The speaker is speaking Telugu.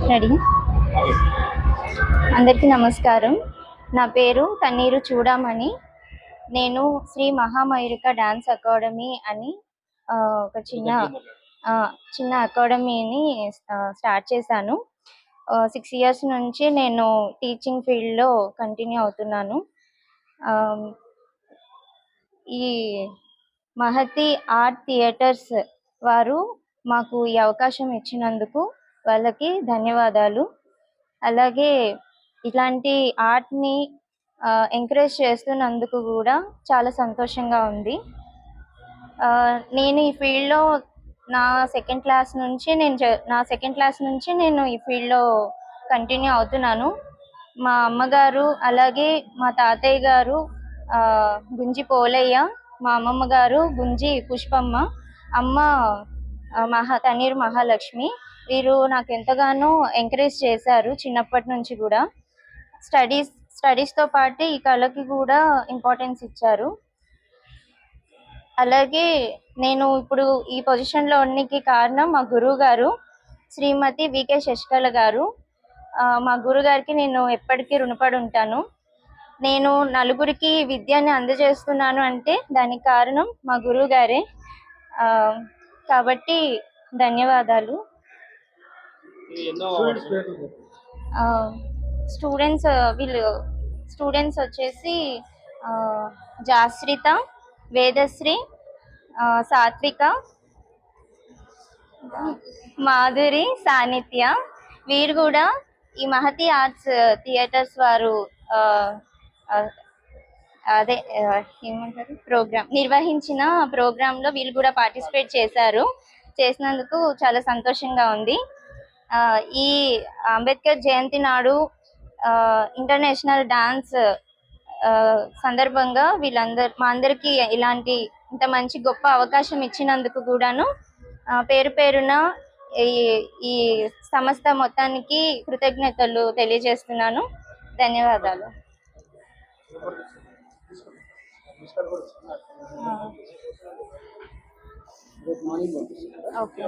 రెడీ. అందరికీ నమస్కారం. నా పేరు తన్నీరు చూడమని. నేను శ్రీ మహామయూరిక డాన్స్ అకాడమీ అని ఒక చిన్న అకాడమీని స్టార్ట్ చేశాను. 6 ఇయర్స్ నుంచి నేను టీచింగ్ ఫీల్డ్లో కంటిన్యూ అవుతున్నాను. ఈ మహతి ఆర్ట్ థియేటర్స్ వారు మాకు ఈ అవకాశం ఇచ్చినందుకు వాళ్ళకి ధన్యవాదాలు. అలాగే ఇట్లాంటి ఆర్ట్ని ఎంకరేజ్ చేస్తున్నందుకు కూడా చాలా సంతోషంగా ఉంది. నేను ఈ ఫీల్డ్లో నా సెకండ్ క్లాస్ నుంచి నేను ఈ ఫీల్డ్లో కంటిన్యూ అవుతున్నాను. మా అమ్మగారు అలాగే మా తాతయ్య గారు గుంజి పోలయ్య, మా అమ్మమ్మ గారు గుంజి పుష్పమ్మ, అమ్మ తన్నీరు మహాలక్ష్మి. వీరు నాకు ఎంతగానో ఎంకరేజ్ చేశారు చిన్నప్పటి నుంచి కూడా. స్టడీస్తో పాటు ఈ కళకి కూడా ఇంపార్టెన్స్ ఇచ్చారు. అలాగే నేను ఇప్పుడు ఈ పొజిషన్లో ఉండడానికి కారణం మా గురువు గారు శ్రీమతి వికే శశికళ గారు. మా గురుగారికి నేను ఎప్పటికీ రుణపడి ఉంటాను. నేను నలుగురికి విద్యని అందజేస్తున్నాను అంటే దానికి కారణం మా గురువు గారే. కాబట్టి ధన్యవాదాలు. స్టూడెంట్స్ వచ్చేసి జాశ్రిత, వేదశ్రీ, సాత్విక, మాధురి, సానిత్య. వీరు కూడా ఈ మహతి ఆర్ట్స్ థియేటర్స్ వారు నిర్వహించిన ప్రోగ్రాంలో వీళ్ళు కూడా పార్టిసిపేట్ చేసినందుకు చాలా సంతోషంగా ఉంది. ఈ అంబేద్కర్ జయంతి నాడు ఇంటర్నేషనల్ డాన్స్ సందర్భంగా మా అందరికీ ఇంత మంచి గొప్ప అవకాశం ఇచ్చినందుకు కూడాను పేరు పేరున ఈ సంస్థ మొత్తానికి కృతజ్ఞతలు తెలియజేస్తున్నాను. ధన్యవాదాలు. ఓకే.